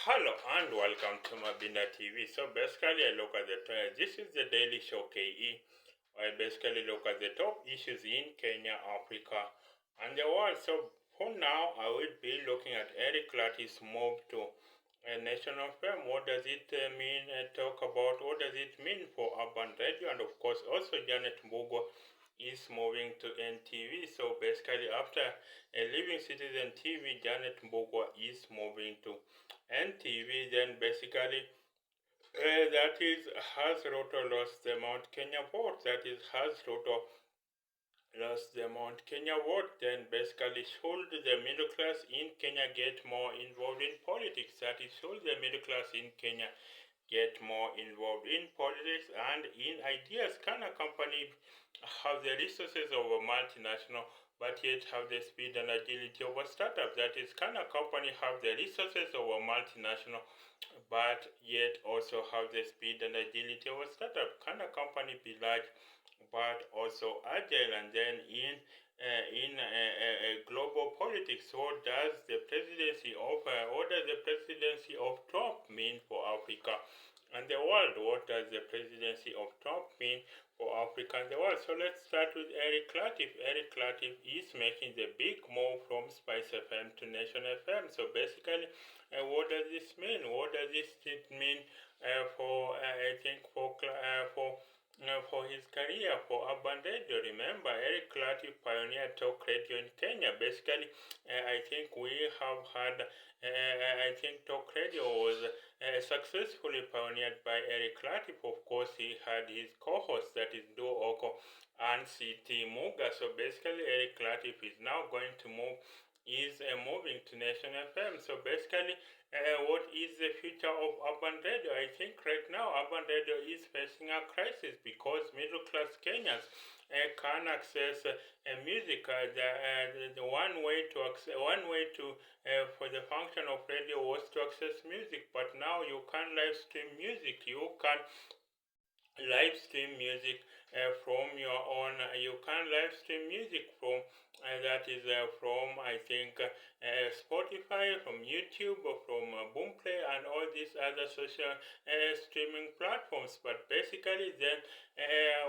Hello and welcome to Obinna TV. So basically, I look at this is the Daily Show KE. I basically look at the top issues in Kenya, Africa, and the world. So for now, I will be looking at Eric Latiff's move to a national fame. What does it mean? Talk about what does it mean for urban radio, and of course, also Janet Mbugua is moving to NTV. So basically, after leaving Citizen TV, Janet Mbugua is moving to NTV. Then basically, that is has Roto lost the Mount Kenya vote. That is has Roto lost the Mount Kenya vote. Then basically, should the middle class in Kenya get more involved in politics? That is, should the middle class in Kenya get more involved in politics and in ideas? Can a company have the resources of a multinational but yet have the speed and agility of a startup? That is, can a company have the resources of a multinational but yet also have the speed and agility of a startup? Can a company be large but also agile? And then in global politics, what does the presidency of Trump mean for Africa and the world? What does the presidency of Trump mean for Africa and the world? So let's start with Eric Latiff. Eric Latiff is making the big move from Spice FM to Nation FM. So basically, what does this mean? What does this mean for I think for his career for urban radio? Remember, Eric Latiff pioneered talk radio in Kenya. Basically, I think we have had I think talk radio was successfully pioneered by Eric Latiff. Of course, he had his co-host, that is Do Oko and CT Muga. So basically, Eric Latiff is now going to moving to Nation FM. So basically, what is the future of urban radio? I think right now urban radio is facing a crisis because middle class Kenyans can access music. The one way to for the function of radio was to access music, but now you can live stream music. You can live stream music from your own. You can live stream music from that is from I think Spotify, from YouTube, or from Boomplay, and all these other social streaming platforms. But basically, then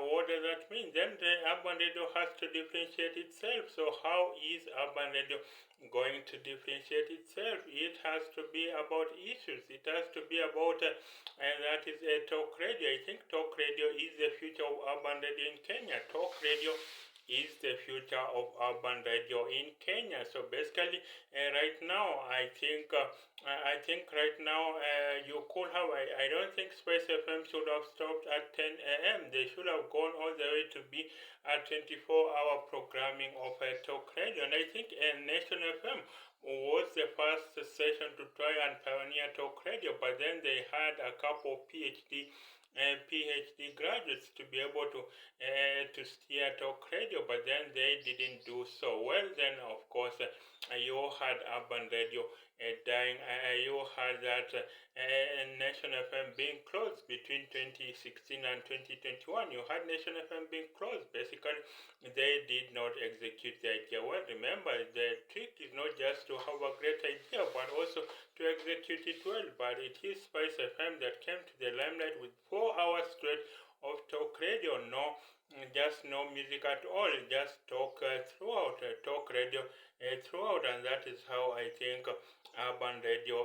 what does that mean? Then the urban radio has to differentiate itself. So how is urban radio going to differentiate itself? It has to be about issues. It has to be about and that is a talk radio. I think talk radio is the future of urban radio in Kenya. Talk radio is the future of urban radio in Kenya. So basically, right now, I think right now you could have. I don't think Space FM should have stopped at 10 a.m. They should have gone all the way to be a 24-hour programming of a talk radio. And I think Nation FM was the first station to try and pioneer talk radio, but then they had a couple of PhD graduates to be able to steer talk radio, but then they didn't do so well. Then of course you had urban radio dying. You had that Nation FM being closed between 2016 and 2021. You had Nation FM being closed. Basically, they did not execute the idea well. Remember, the trick is not just to have a great idea, but also to execute it well. But it is Spice FM that came to the limelight with 4 hours straight of talk radio. Just no music at all. Just talk throughout. Talk radio throughout, and that is how I think urban radio.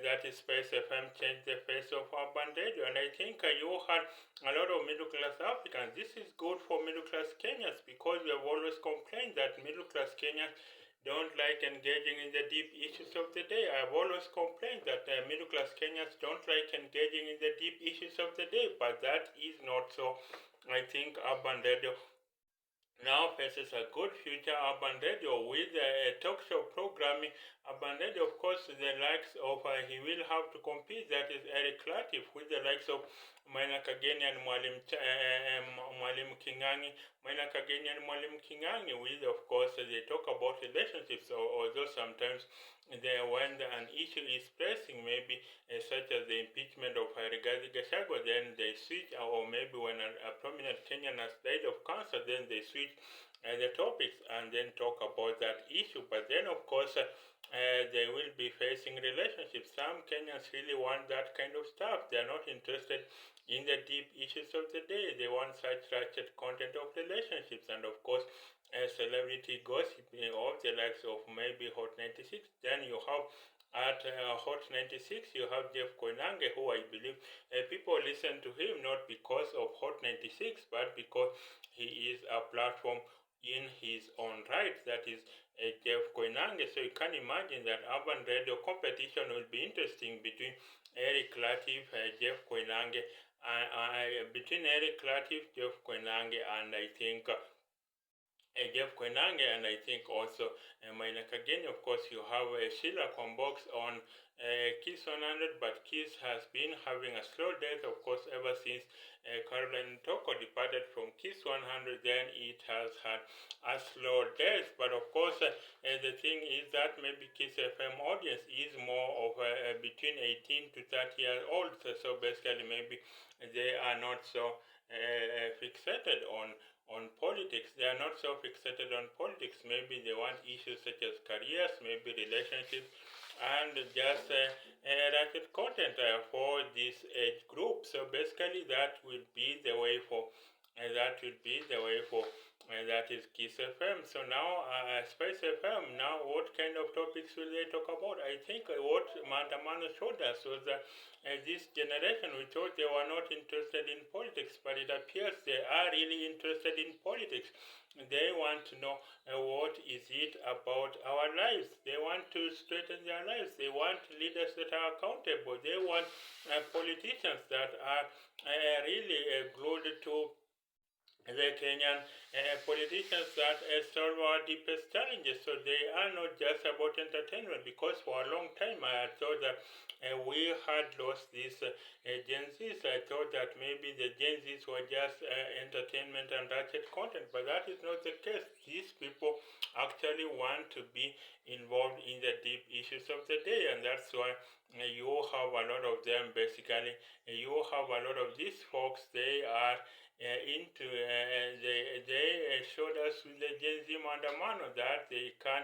That is Space FM changed the face of urban radio, and I think you had a lot of middle class Africans. This is good for middle class Kenyans because we have always complained that middle class Kenyans don't like engaging in the deep issues of the day. I've always complained that middle class Kenyans don't like engaging in the deep issues of the day, but that is not so. I think urban radio now faces a good future. Urban radio with talk show programming. Urban radio, of course, the likes of he will have to compete. That is Eric Latiff with the likes of Maina Kageni and Mwalim Kingangi. Maina Kageni and Mwalim Kingangi with, of course, they talk about relationships, although sometimes when an issue is pressing, maybe such as the impeachment of Rigathi Gachagua, then they switch, or maybe when a prominent Kenyan has died of cancer, then they switch the topics and then talk about that issue. But then, of course, they will be facing relationships. Some Kenyans really want that kind of stuff. They are not interested in the deep issues of the day. They want such structured content of relationships, and of course, celebrity gossip of the likes of maybe Hot 96. Then you have at Hot 96, you have Jeff Koinange, who I believe people listen to him not because of Hot 96, but because he is a platform in his own right. That is Jeff Koinange. So you can imagine that urban radio competition will be interesting between Eric Latiff, Jeff Koinange, between Eric Latiff, Jeff Koinange, and I think Jeff Koinange, and I think also Maina Kageni. Of course, you have Sheila Kwambox on Kiss 100, but Kiss has been having a slow death, of course, ever since Caroline Toko departed from Kiss 100. Then it has had a slow death, but of course, the thing is that maybe Kiss FM audience is more of between 18 to 30 years old, so basically maybe they are not so fixated on politics. They are not so fixated on politics. Maybe they want issues such as careers, maybe relationships, and just racket content for this age group. So basically, that will be the way for that is Kiss FM. So now Spice FM. Now, what kind of topics will they talk about? I think what Mandamano showed us was that this generation, we thought they were not interested in politics, but it appears they are really interested in politics. They want to know what is it about our lives. They want to straighten their lives. They want leaders that are accountable. They want politicians that are really glued to the Kenyan politicians that solve our deepest challenges. So they are not just about entertainment, because for a long time I had thought that we had lost these Gen Zs. I thought that maybe the Gen Zs were just entertainment and ratchet content, but that is not the case. These people actually want to be involved in the deep issues of the day, and that's why you have a lot of them. Basically, you have a lot of these folks. They are into they showed us with the Gen Z Mandamano that they can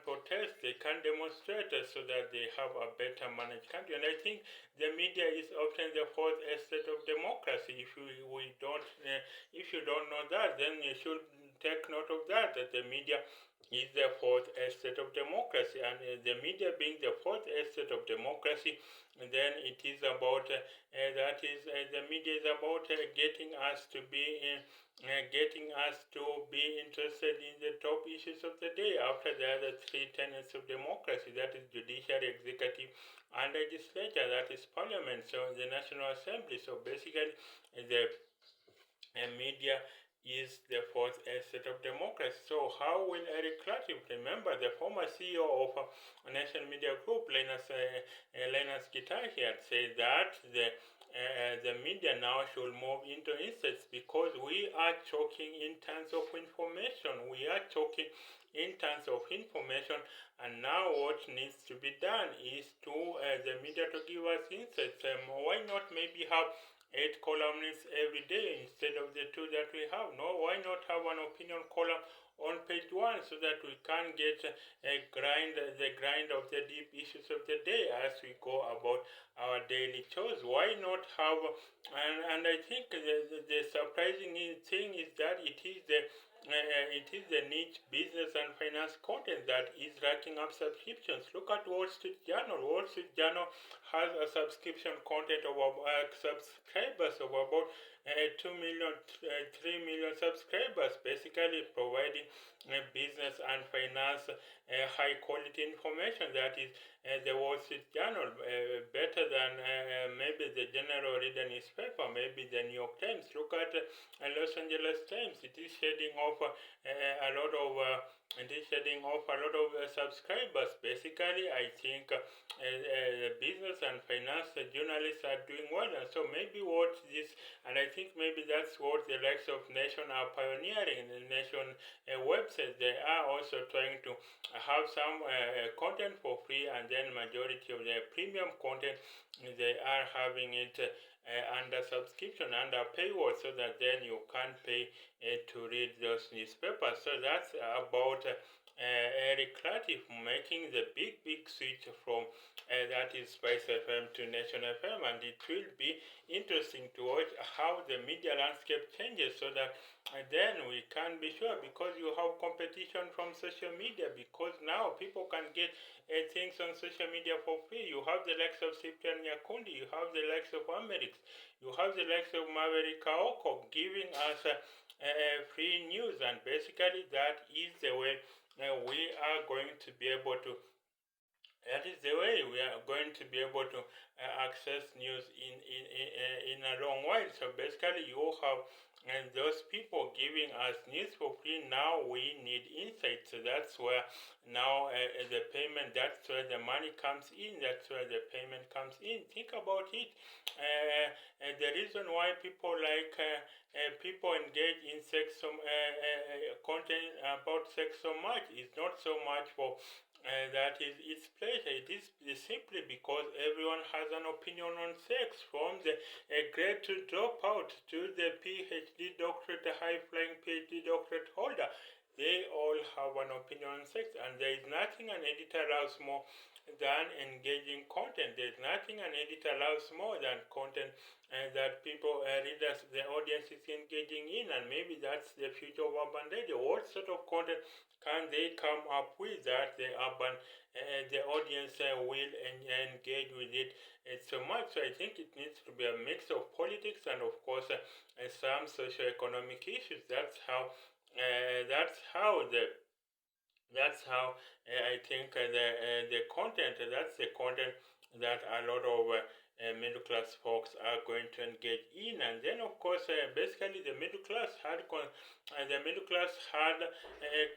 protest, they can demonstrate so that they have a better managed country. And I think the media is often the fourth estate of democracy. If you don't know that, then you should take note of that the media is the fourth estate of democracy, and the media being the fourth estate of democracy, then it is about the media is about getting us to be interested in the top issues of the day after the other three tenets of democracy, that is judiciary, executive, and legislature, that is parliament, so the National Assembly. So basically the media is the fourth estate of democracy. So how will Eric Latiff, remember the former CEO of a national media group, Linus Gitahi, had said that the media now should move into insights, because we are choking in terms of information. We are choking in terms of information, and now what needs to be done is to the media to give us insights. Why not maybe have 8 columnists every day instead of the 2 that we have? No, why not have an opinion column on page 1 so that we can get the grind of the deep issues of the day as we go about our daily chores? Why not have, and I think the surprising thing is that it is the niche business and finance content that is racking up subscriptions. Look at Wall Street Journal. Wall Street Journal has a subscription content of subscribers of about 2 million, 3 million subscribers, basically providing business and finance high quality information. That is the Wall Street Journal, better than maybe the general reader newspaper, maybe the New York Times. Look at Los Angeles Times. It is shedding off a lot of subscribers. Basically, I think business and finance journalists are doing well, and so maybe what this, and I think maybe that's what the likes of Nation are pioneering. The Nation website, they are also trying to have some content for free, and then majority of the premium content they are having it under subscription, under paywall, so that then you can pay to read those newspapers. So that's about Eric Latiff making the big switch from that is Spice FM to Nation FM, and it will be interesting to watch how the media landscape changes, so that then we can be sure, because you have competition from social media, because now people can get things on social media for free. You have the likes of Cyprian Nyakundi, you have the likes of Amerix, you have the likes of Maverick Kaoko giving us free news, and basically that is the way we are going to be able to that is the way we are going to be able to access news in a long while. So basically you have those people giving us news for free. Now we need insight. So that's where now the payment, that's where the money comes in, that's where the payment comes in. Think about it. The reason why people like people engage in sex content about sex so much is not so much for that is its pleasure. It is simply because everyone has an opinion on sex, from the grade to dropout to the PhD doctorate, the high-flying PhD doctorate holder. They all have an opinion on sex, and there is nothing an editor loves more than engaging content. There is nothing an editor loves more than content that people, readers, the audience is engaging in, and maybe that's the future of urban radio. What sort of content can they come up with that the urban, the audience will engage with it so much? So I think it needs to be a mix of politics and, of course, some socio-economic issues. That's how I think the content. That's the content that a lot of middle class folks are going to engage in. And then, of course, basically the middle class had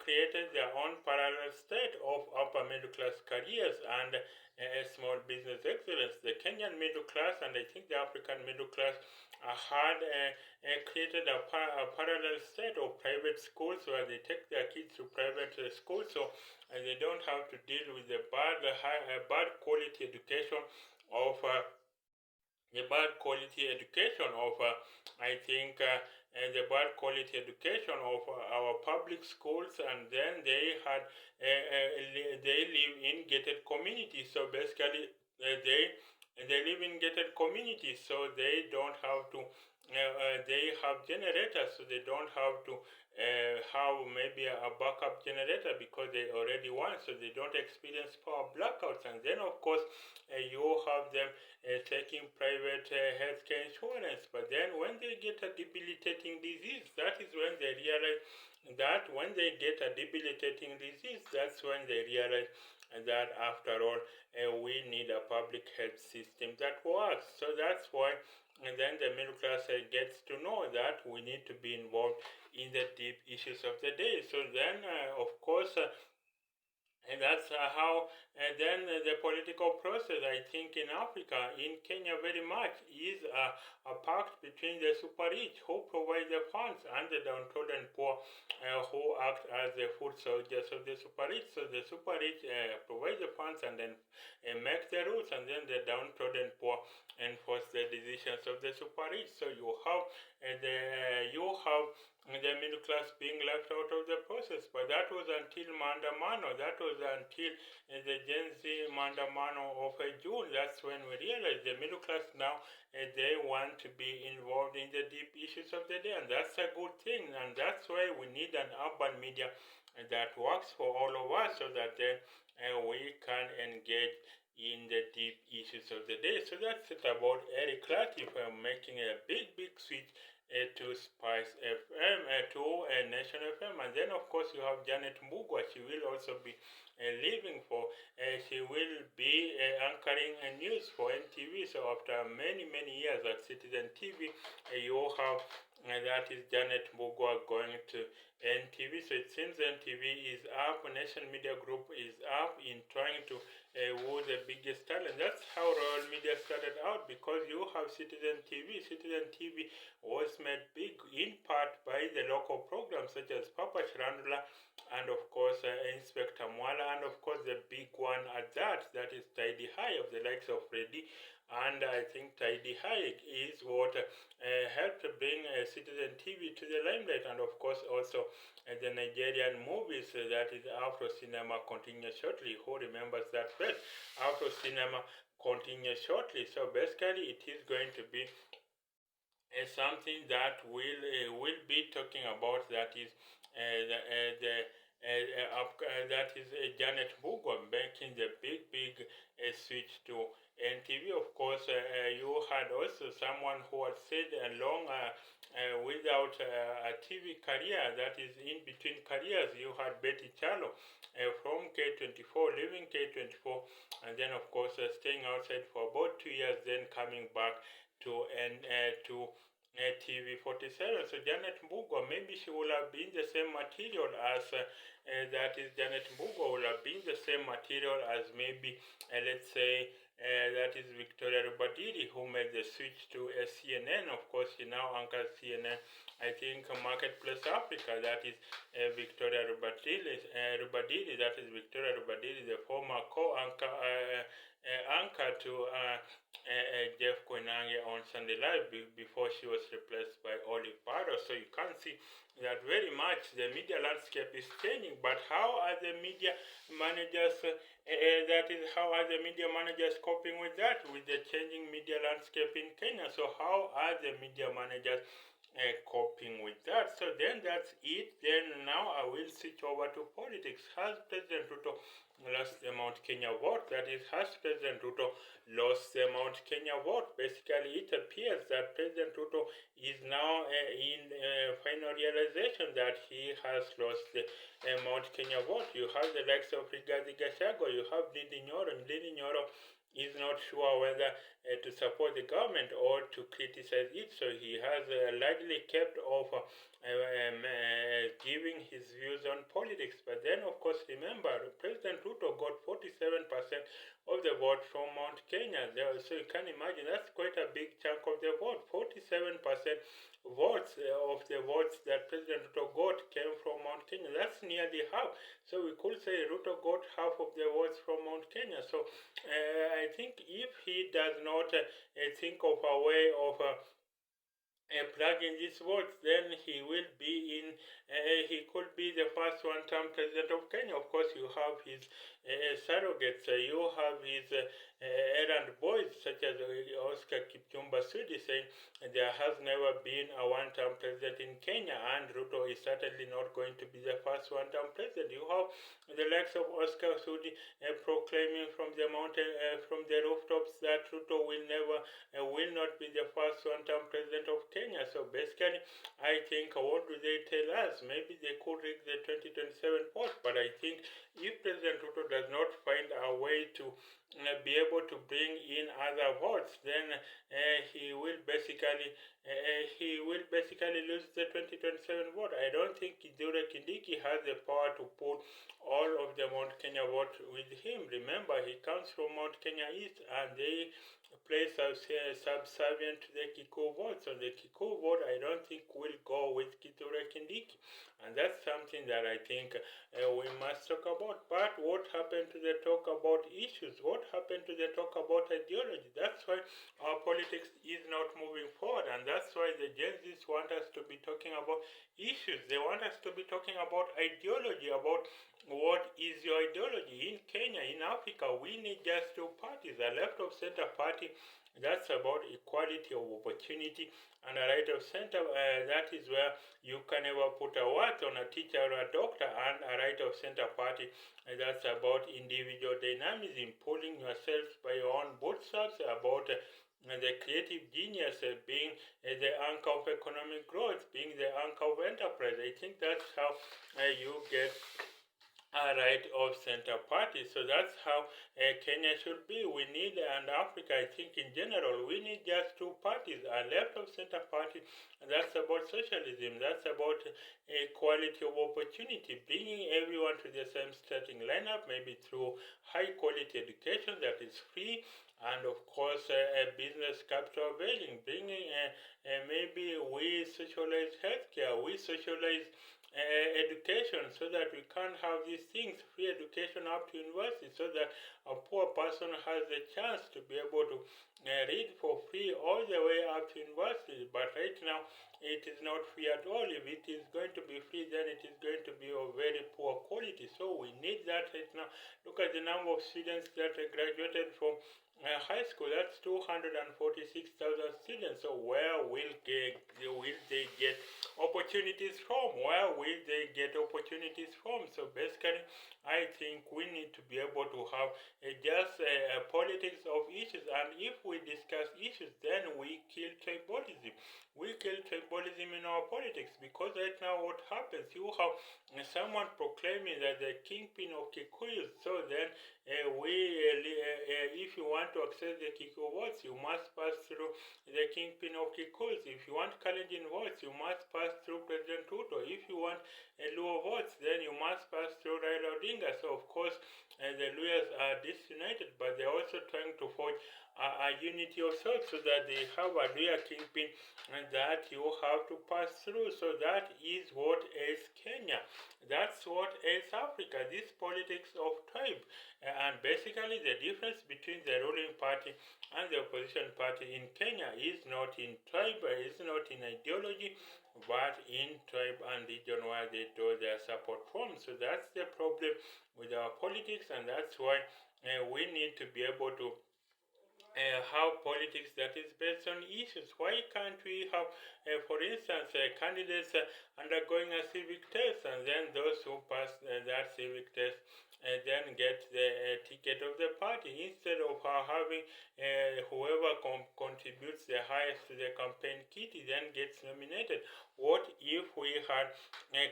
created their own parallel state of upper middle class careers and small business excellence. The Kenyan middle class, and I think the African middle class, had created a parallel state of private schools, where they take their kids to private schools, so they don't have to deal with the bad quality education of the bad quality education of I think the bad quality education of our public schools. And then they had they live in gated communities, so basically they live in gated communities, so they don't have to they have generators, so they don't have to have maybe a backup generator, because they already want, so they don't experience power blackouts. And then, of course, you have them taking private healthcare insurance, but then when they get a debilitating disease, that is when they realize that when they get a debilitating disease, that's when they realize that after all we need a public health system that works. So that's why, and then the middle class gets to know that we need to be involved in the deep issues of the day. So then, of course, and that's how then the political process, I think, in Africa, in Kenya very much, is a pact between the super rich, who provide the funds, and the downtrodden poor, who act as the foot soldiers of the super rich. So the super rich provide the funds and then make the rules, and then the downtrodden poor enforce the decisions of the super rich. So you have the middle class being left out of the process. But that was until Maandamano. That was until the Gen Z Maandamano of June. That's when we realized the middle class now, they want to be involved in the deep issues of the day. And that's a good thing. And that's why we need an urban media that works for all of us, so that then we can engage in the deep issues of the day. So that's it about Eric Latiff making a big switch to Spice FM, to Nation FM. And then, of course, you have Janet Mbugua. She will also be leaving for, she will be anchoring news for NTV. So after many years at Citizen TV, you have that is Janet Mbugua going to NTV. So it seems NTV is up, Nation Media Group is up in trying to woo the biggest talent. That's how Royal Media started out, because you have Citizen TV. Citizen TV was made big in part by the local programs such as Papa Shirandula and, of course, Inspector Mwala, and, of course, the big one at that is Tidy High, of the likes of Freddy and I think Tidy Hike is what helped bring Citizen TV to the limelight, and of course also the Nigerian movies, that is Afro Cinema, continues shortly. Who remembers that best? Afro Cinema continues shortly. So basically, it is going to be something that will be talking about, that is that is Janet Mbugua making the big switch to NTV. Of course, you had also someone who had said long without a TV career, that is in between careers. You had Betty Chalo from K24, leaving K24, and then of course staying outside for about 2 years, then coming back to TV 47. So Janet Mbugua, maybe she will have been the same material as that is Janet Mbugua will have been the same material as maybe let's say that is Victoria Rubadiri, who made the switch to CNN. Of course, she now anchors CNN. I think Marketplace Africa, that is Victoria Rubadiri, that is Victoria Rubadiri, the former co-anchor anchor to Jeff Koinange on Sunday Live before she was replaced by Olive Barrow. So you can see that very much the media landscape is changing. But how are the media managers? That is, how are the media managers coping with that, with the changing media landscape in Kenya? So how are the media managers coping with that? So then that's it. Then now I will switch over to politics. Has President Ruto lost the Mount Kenya vote? That is, has President Ruto lost the Mount Kenya vote? Basically, it appears that President Ruto is now in final realization that he has lost the Mount Kenya vote. You have the likes of Rigathi Gachagua, you have Ndindi Nyoro, and Ndindi Nyoro is not sure whether to support the government or to criticize it. So he has largely kept off giving his views on politics. But then, of course, remember, President Ruto got 47% of the vote from Mount Kenya. So you can imagine that's quite a big chunk of the vote. 47% votes of the votes that President Ruto got came from Mount Kenya. That's nearly half. So we could say Ruto got half of the votes from Mount Kenya. So I think if he does not think of a way of plugging these votes, then he will be in. He could be the first one-term president of Kenya. Of course, you have his surrogates. You have his errand boys, such as Oscar Kipchumba Sudi, saying there has never been a one-term president in Kenya, and Ruto is certainly not going to be the first one-term president. You have the likes of Oscar Sudi proclaiming from the mountain, from the rooftops, that Ruto will not be the first one-term president of Kenya. So basically, I think what do they tell us? Maybe they could rig the 2027 vote, but I think if President Ruto does not find a way to be able to bring in other votes, then he will basically lose the 2027 vote. I don't think Kithure Kindiki has the power to put all of the Mount Kenya vote with him. Remember, he comes from Mount Kenya East, and they play subservient to the Kikuyu vote. So the Kikuyu vote, I don't think, will go with Kithure Kindiki. And that's something that I think we must talk about. But what happened to the talk about issues? What happened to the talk about ideology? That's why our politics is not moving forward. And that's why the Gen Zs want us to be talking about issues. They want us to be talking about ideology, about what is your ideology. In Kenya, in Africa, we need just two parties, a left of center party. That's about equality of opportunity, and a right of center. That is where you can never put a word on a teacher or a doctor, and a right of center party. That's about individual dynamism, pulling yourself by your own bootstraps, about the creative genius being the anchor of economic growth, being the anchor of enterprise. I think that's how you get a right of center party. So that's how Kenya should be. We need, and Africa, I think in general, we need just two parties. A left of center party, that's about socialism, that's about equality of opportunity, bringing everyone to the same starting lineup, maybe through high quality education that is free, and of course business capital availing, bringing maybe we socialize healthcare, we socialize education, so that we can have these things, free education up to university, so that a poor person has the chance to be able to read for free all the way up to university. But right now, it is not free at all. If it is going to be free, then it is going to be of very poor quality. So we need that right now. Look at the number of students that graduated from high school. That's 246,000 students. So where will they get opportunities from? Where will they get opportunities from? So basically, I think we need to be able to have just politics of issues. And if we discuss issues, then we kill tribalism. We kill tribalism in our politics, because right now what happens, you have someone proclaiming that the kingpin of Kikuyus, so then if you want to access the Kikuyu votes, you must pass through the kingpin of Kikuyus. If you want Kalenjin votes, you must pass through President Ruto. If you want Luo votes, then you must pass through Raila Odinga. So of course, the Luyas are disunited, but they're also trying to forge a unity of sorts, so that they have a Luya kingpin and that you have to pass through. So that is what is Kenya. That's what is Africa, this politics of tribe. And basically the difference between the ruling party and the opposition party in Kenya is not in tribe, is not in ideology, but in tribe and region where they draw their support from. So that's the problem with our politics, and that's why we need to be able to have politics that is based on issues. Why can't we have, for instance, candidates undergoing a civic test, and then those who pass that civic test then get the ticket of the party, instead of having whoever contributes the highest to the campaign kitty then gets nominated? What if we had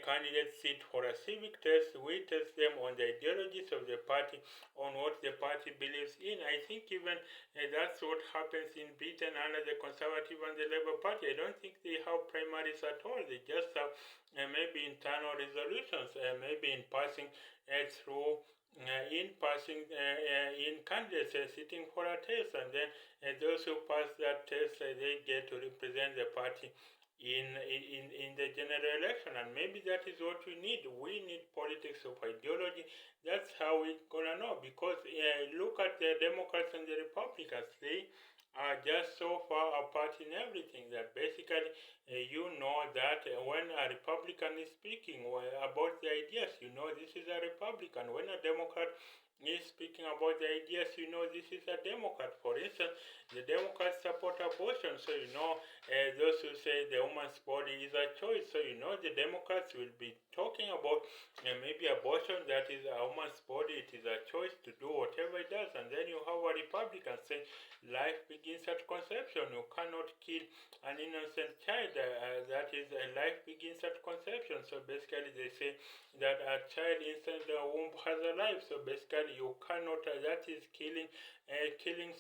candidates sit for a civic test? We test them on the ideologies of the party, on what the party believes in. I think even that's what happens in Britain under the Conservative and the Labour Party. I don't think they have primaries at all. They just have maybe internal resolutions, maybe in passing through in candidates sitting for a test, and then those who pass that test they get to represent the party in the general election. And maybe that is what we need. We need politics of ideology. That's how we're gonna know, because look at the Democrats and the Republicans. They are just so far apart in everything that basically you know that when a Republican is speaking about the ideas, you know this is a Republican. When a Democrat is speaking about the ideas, you know this is a Democrat. For instance, the Democrats support abortion, so you know those who say the woman's body is a choice, so you know the Democrats will be talking about maybe abortion, that is a woman's body, it is a choice to do whatever it does. And then you have a Republican saying life begins at conception, you cannot kill an innocent child, that is life begins at conception. So basically they say that a child inside the womb has a life, so basically you cannot, that is killing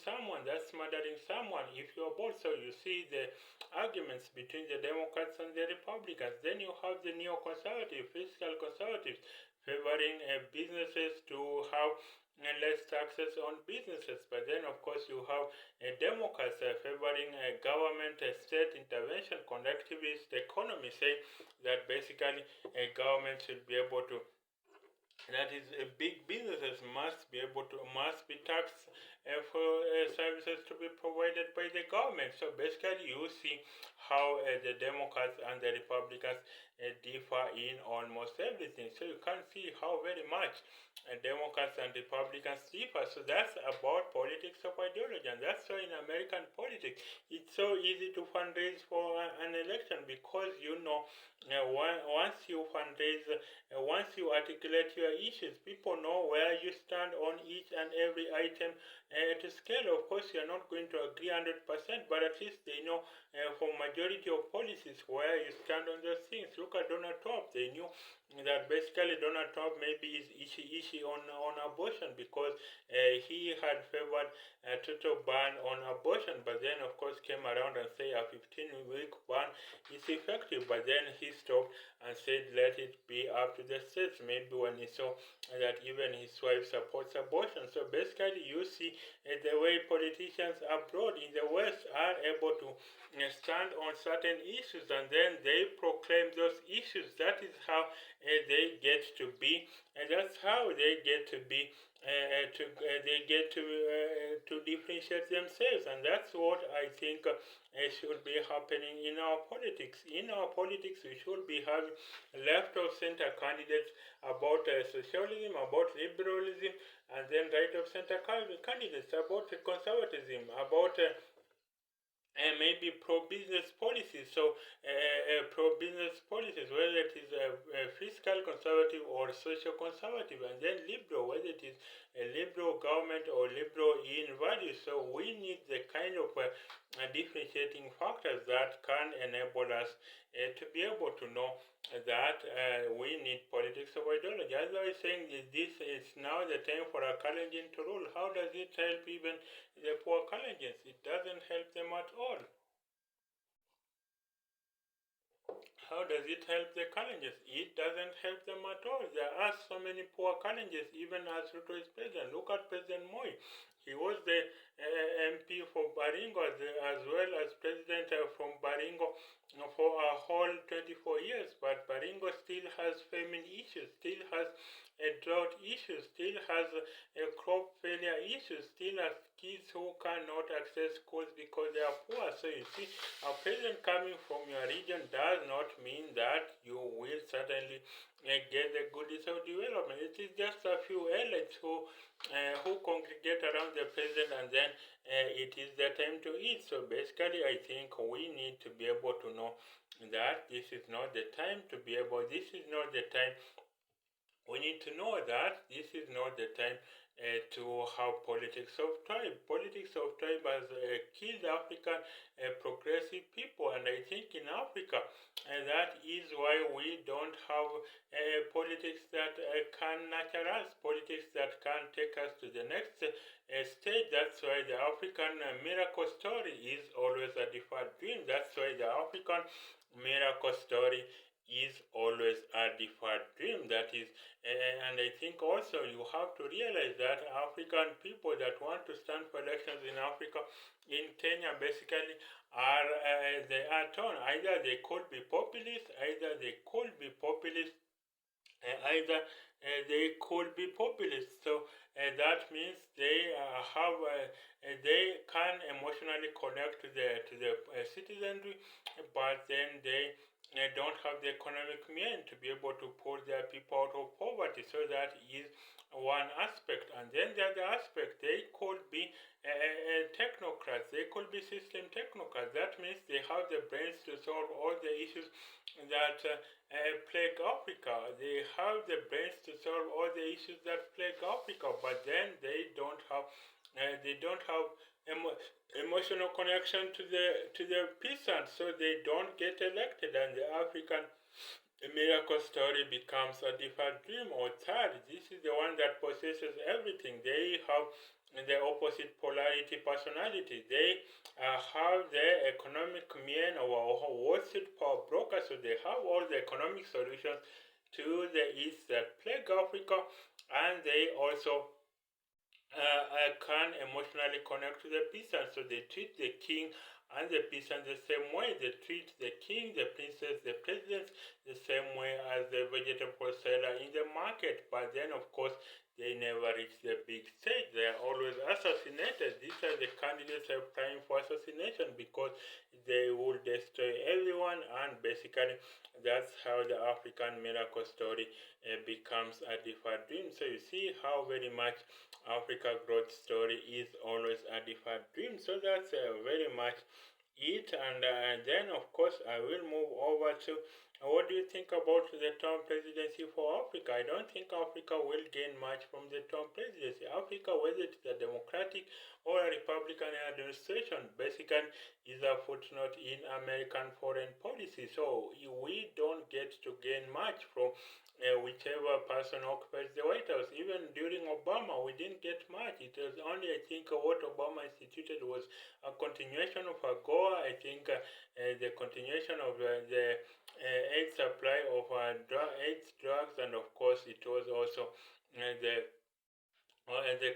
someone, that's murdering someone if you're bold. So you see the arguments between the Democrats and the Republicans. Then you have the neoconservative, fiscal conservatives, favoring businesses to have less taxes on businesses. But then of course you have Democrats favoring government state intervention, collectivist economy, saying that basically government should be able to, that is big businesses must be taxed for services to be provided by the government. So basically you see how the Democrats and the Republicans differ in almost everything. So you can see how very much Democrats and Republicans differ. So that's about politics of ideology, and that's why in American politics it's so easy to fundraise for an election, because you know once you fundraise, once you articulate your issues, people know where you stand on each and every item to scale. Of course, you're not going to agree 100%, but at least they know for majority of policies where you stand on those things. Look at Donald Trump. They knew that basically Donald Trump maybe is ishy on abortion because he had favored a total ban on abortion, but then of course came around and said a 15-week ban is effective, but then he stopped and said let it be up to the states, maybe when he saw that even his wife supports abortion. So basically you see the way politicians abroad in the West are able to stand on certain issues and then they proclaim those issues. That is how they get to be, and that's how they get to be. They get to differentiate themselves, and that's what I think should be happening in our politics. In our politics, we should be having left of center candidates about socialism, about liberalism, and then right of center candidates about conservatism, about and maybe pro-business policies. So, pro-business policies, whether it is fiscal conservative or social conservative, and then liberal, whether it is a liberal government or liberal in values. So, we need the kind of differentiating factors that can enable us to be able to know that we need politics of ideology. As I was saying, this is now the time for a Kalenjin to rule. How does it help even the poor Kalenjins? It doesn't help them at all. How does it help the Kalenjins? It doesn't help them at all. There are so many poor Kalenjins, even as Ruto is president. Look at President Moi. He was the MP for Baringo as well as president from Baringo for a whole 24 years. But Baringo still has famine issues, still has a drought issue, still has a crop failure issue, still has kids who cannot access schools because they are poor. So you see, a president coming from your region does not mean that you will certainly get the goodies of development. It is just a few elites who congregate around the president and then it is the time to eat. So basically I think we need to be able to know that this is not the time to be able, this is not the time. We need to know that this is not the time to have politics of tribe. Politics of tribe has killed African progressive people, and I think in Africa that is why we don't have politics that can nurture us, politics that can take us to the next stage. That's why the African miracle story is always a deferred dream. That's why the African miracle story is always a deferred dream. That is, and I think also you have to realize that African people that want to stand for elections in Africa, in Kenya, basically they are torn. Either they could be populist, either they could be populist, either they could be populist. So that means they they can emotionally connect to the citizenry, but then they don't have the economic means to be able to pull their people out of poverty. So that is one aspect. And then the other aspect, they could be technocrats, they could be system technocrats. That means they have the brains to solve all the issues that plague Africa. They have the brains to solve all the issues that plague Africa, but then they don't have emotional connection to the peasants, so they don't get elected, and the African miracle story becomes a deferred dream. Or third, this is the one that possesses everything. They have the opposite polarity personality. They have the economic mien or Wall Street power broker, so they have all the economic solutions to the east that plague Africa, and they also can emotionally connect to the peasants. So they treat the king and the peasants the same way. They treat the king, the princess, the president the same way as the vegetable seller in the market. But then, of course, they never reach the big stage. They are always assassinated. These are the candidates who are prime for assassination because they will destroy everyone, and basically that's how the African miracle story becomes a deferred dream. So you see how very much Africa growth story is always a deferred dream. So that's very much it. And then, of course, I will move over to what do you think about the Trump presidency for Africa? I don't think Africa will gain much from the Trump presidency. Africa, whether it's a Democratic or a Republican administration, basically is a footnote in American foreign policy. So we don't get to gain much from whichever person occupies the White House. Even during Obama, we didn't get much. It was only, I think, what Obama instituted was a continuation of AGOA. I think the continuation of the aid supply of AIDS drugs, and of course, it was also the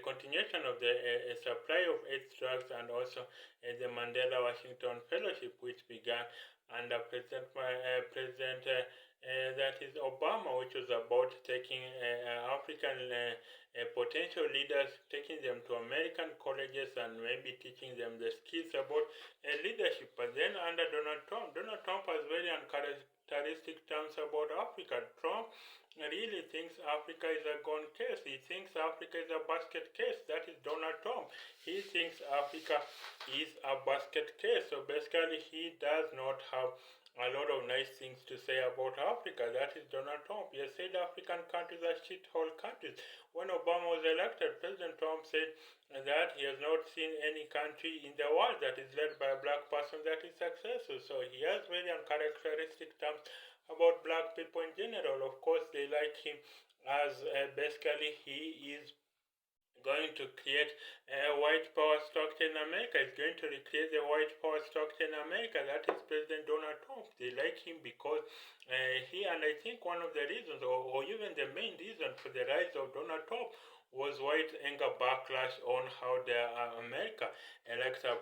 continuation of the supply of AIDS drugs, and also the Mandela Washington Fellowship, which began under President that is Obama, which was about taking African potential leaders, taking them to American colleges and maybe teaching them the skills about leadership. But then under Donald Trump has very uncharacteristic terms about Africa. Trump really thinks Africa is a gone case. He thinks Africa is a basket case. That is Donald Trump. He thinks Africa is a basket case. So basically, he does not have a lot of nice things to say about Africa. That is Donald Trump. He has said African countries are shithole countries. When Obama was elected, President Trump said that he has not seen any country in the world that is led by a black person that is successful. So he has very uncharacteristic terms about black people in general. Of course, they like him as basically he is going to create a white power structure in America. He's going to recreate the white power structure in America. That is President Donald Trump. They like him because he, and I think one of the reasons, or even the main reason for the rise of Donald Trump was white anger backlash on how America elects a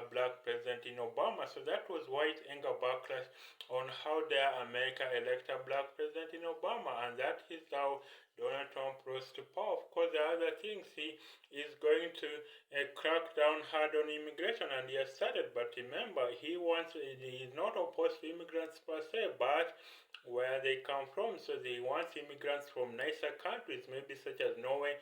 black president in Obama. So that was white anger backlash on how America elect a black president in Obama, and that is how Donald Trump rose to power. Of course, the other things, he is going to crack down hard on immigration, and he has started. But remember, he is not opposed to immigrants per se, but where they come from. So they want immigrants from nicer countries, maybe such as Norway,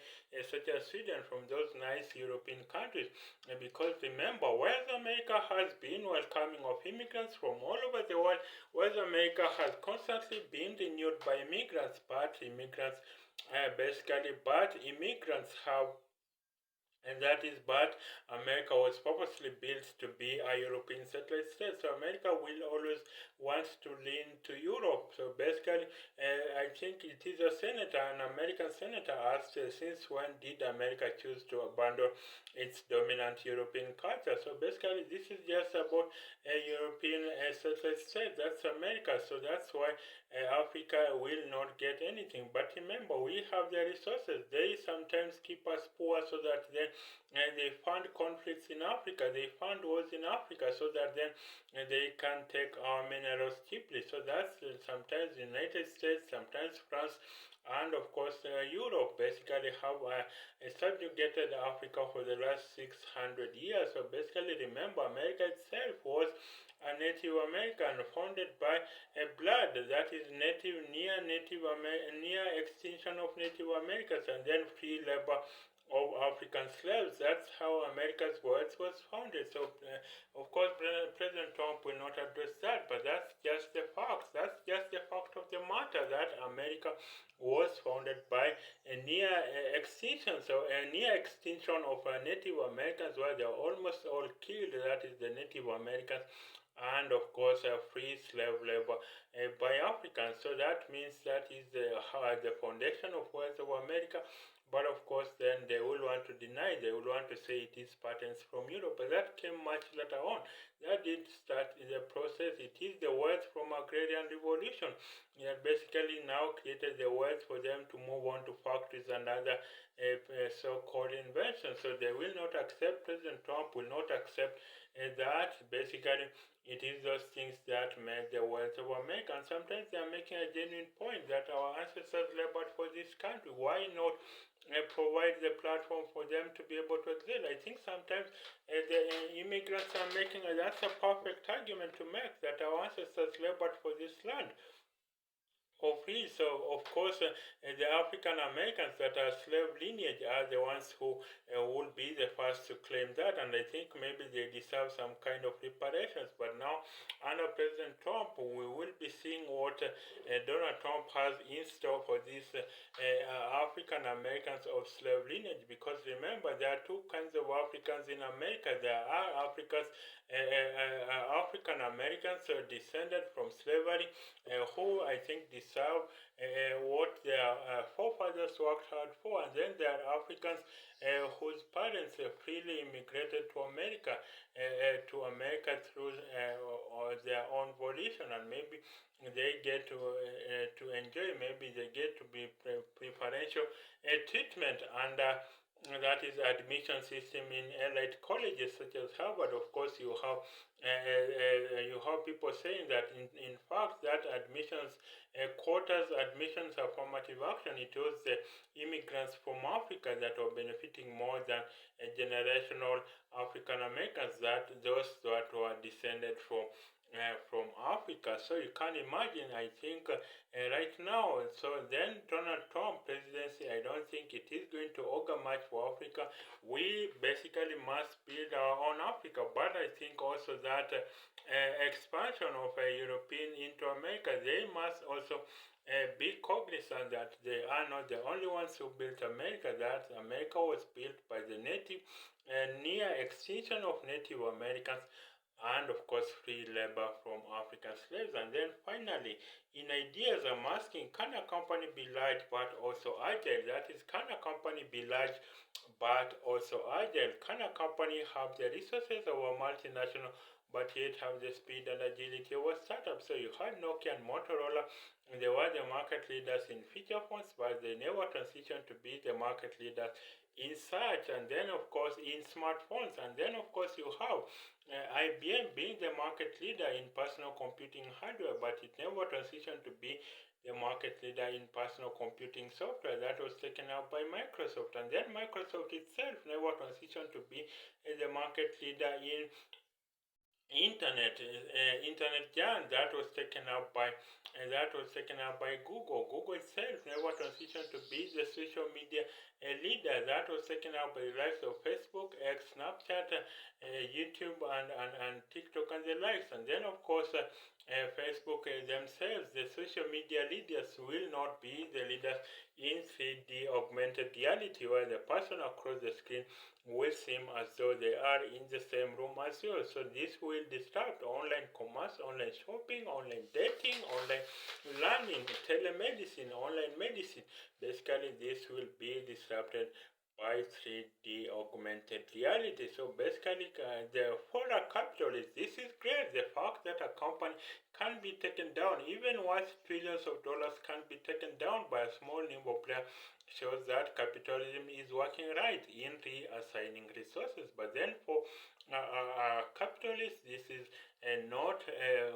such as Sweden, from those nice European countries. Because remember, whereas America has been welcoming of immigrants from all over the world, whereas America has constantly been renewed by immigrants, but immigrants have, and that is, but America was purposely built to be a European satellite state. So America will always want to lean to Europe. So basically, I think it is a senator, an American senator, asked since when did America choose to abandon its dominant European culture. So basically, this is just about a European satellite state. That's America. So that's why Africa will not get anything. But remember, we have the resources. They sometimes keep us poor so that then they fund conflicts in Africa, they fund wars in Africa so that then they can take our minerals cheaply. So that's sometimes the United States, sometimes France, and of course Europe basically have subjugated Africa for the last 600 years. So basically, remember, America itself was a Native American founded by a blood that is near extinction of Native Americans, and then free labor of African slaves. That's how America's world was founded. So, of course, President Trump will not address that, but that's just the facts. That's just the fact of the matter, that America was founded by a near extinction. So, a near extinction of Native Americans, where they are almost all killed. That is the Native Americans, and of course free slave labor by Africans. So that means that is the foundation of wealth of America. But of course, then they will want to deny, they will want to say it is patents from Europe. But that came much later on. That did start in the process. It is the wealth from agrarian revolution. It basically now created the wealth for them to move on to factories and other so-called inventions. So they will not accept, President Trump will not accept that basically it is those things that make the wealth of America. And sometimes they are making a genuine point that our ancestors labored for this country. Why not provide the platform for them to be able to excel? I think sometimes the immigrants are making that's a perfect argument to make, that our ancestors labored for this land for free. So, of course, the African Americans that are slave lineage are the ones who will be the first to claim that, and I think maybe they deserve some kind of reparations. But now, under President Trump, we will be seeing what Donald Trump has in store for these African Americans of slave lineage. Because remember, there are two kinds of Africans in America. There are African Americans descended from slavery who I think deserve what their forefathers worked hard for, and then there are Africans whose parents freely immigrated to America through their own volition, and maybe they get to enjoy, maybe they get to be preferential treatment under that is admission system in elite colleges such as Harvard. Of course, you have people saying that in fact that admissions quotas, admissions affirmative action, it was the immigrants from Africa that were benefiting more than generational African Americans, that those that were descended from Africa. So you can imagine, I think, right now, so then Donald Trump presidency, I don't think it is going to augur much for Africa. We basically must build our own Africa, but I think also that expansion of European into America, they must also be cognizant that they are not the only ones who built America, that America was built by the native, near extinction of Native Americans, and of course free labor from African slaves. And then finally, in ideas, I'm asking, can a company be large but also agile? That is, can a company be large but also agile? Can a company have the resources of a multinational but yet have the speed and agility of a startup? So you had Nokia and Motorola, and they were the market leaders in feature phones, but they never transitioned to be the market leaders in search, and then of course in smartphones. And then of course you have IBM being the market leader in personal computing hardware, but it never transitioned to be the market leader in personal computing software. That was taken up by Microsoft, and then Microsoft itself never transitioned to be the market leader in internet giant. That was taken up by Google. Google itself never transitioned to be the social media leader. That was taken up by the likes of Facebook, X, Snapchat, YouTube, and TikTok, and the likes. And then of course Facebook themselves, the social media leaders, will not be the leaders in 3D augmented reality, where the person across the screen will seem as though they are in the same room as you. So this will disrupt online commerce, online shopping, online dating, online learning, telemedicine, online medicine. Basically, this will be disrupted by 3D augmented reality. So basically, for a capitalist, this is great. The fact that a company can be taken down, even worth trillions of dollars, can be taken down by a small nimble player, shows that capitalism is working right in reassigning resources. But then for capitalists, this is not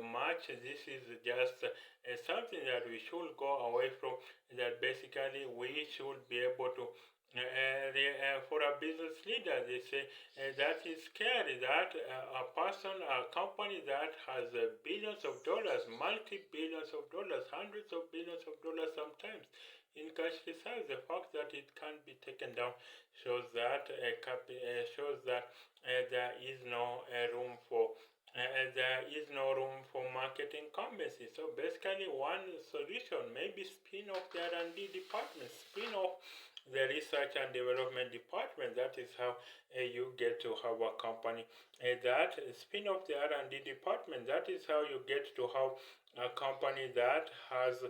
much. This is just something that we should go away from, that basically we should be able to for a business leader, they say that is scary, that a person, a company that has billions of dollars, multi-billions of dollars, hundreds of billions of dollars sometimes in cash reserves, the fact that it can be taken down shows that there is no room for market incumbency. So basically, one solution, maybe spin off the R&D department, spin off the research and development department. That is how you get to have a company that spin off the R&D department. That is how you get to have a company that has,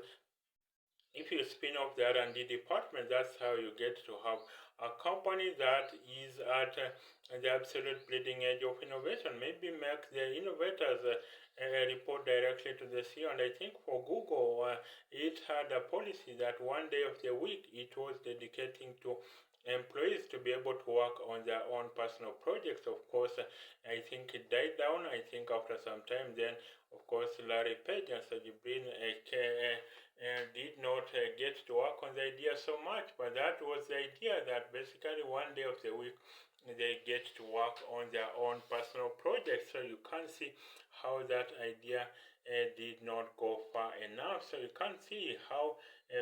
if you spin off the R&D department, that's how you get to have a company that is at the absolute bleeding edge of innovation. Maybe make the innovators report directly to the CEO. And I think for Google, it had a policy that one day of the week it was dedicating to employees to be able to work on their own personal projects. Of course, I think it died down. I think after some time, then of course Larry Page and Sergey Brin did not get to work on the idea so much, but that was the idea, that basically one day of the week they get to work on their own personal projects. So you can see how that idea did not go far enough. So you can see how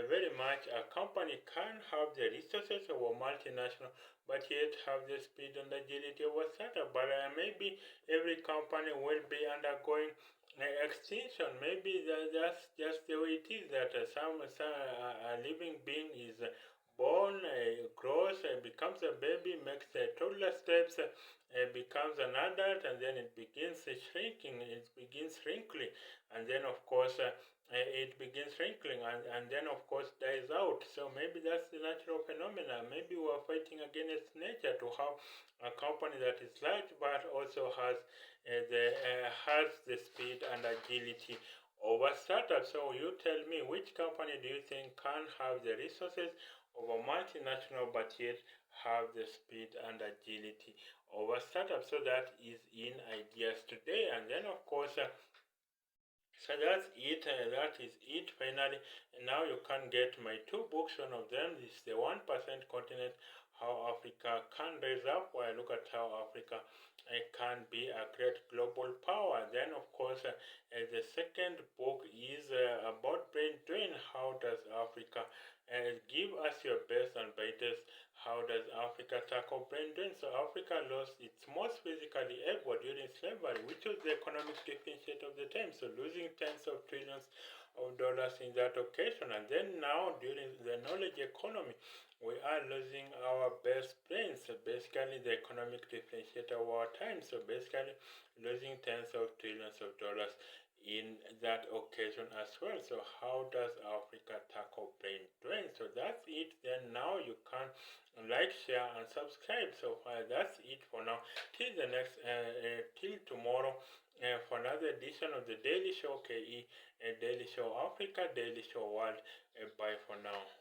very much a company can have the resources of a multinational, but yet have the speed and agility of a startup. But maybe every company will be undergoing extinction. Maybe that's just the way it is, that a living being is born, grows, becomes a baby, makes toddler steps, becomes an adult, and then it begins shrinking, it begins wrinkling, and then of course it begins wrinkling, and then of course dies out. So maybe that's the natural phenomena. Maybe we're fighting against nature to have a company that is large but also has the speed and agility of a startup. So you tell me, which company do you think can have the resources of a multinational but yet have the speed and agility of a startup? So that is in ideas today. And then of course so that's it. That is it. Finally, now you can get my two books. One of them is the 1% Continent: How Africa Can Raise Up, where I look at how Africa can be a great global power. Then, of course, the second book is about brain drain. How does Africa give us your best and brightest? How does Africa tackle brain drain? So Africa lost its most physically able during slavery, which was the economic differentiator of the time. So losing tens of trillions of dollars in that occasion. And then now during the knowledge economy, we are losing our best brains. So basically the economic differentiator of our time. So basically losing tens of trillions of dollars in that occasion as well. So how does Africa tackle brain drain? So that's it. Then now you can like, share, and subscribe. So that's it for now. Till the next, till tomorrow, for another edition of the Daily Show KE, Daily Show Africa, Daily Show World. Bye for now.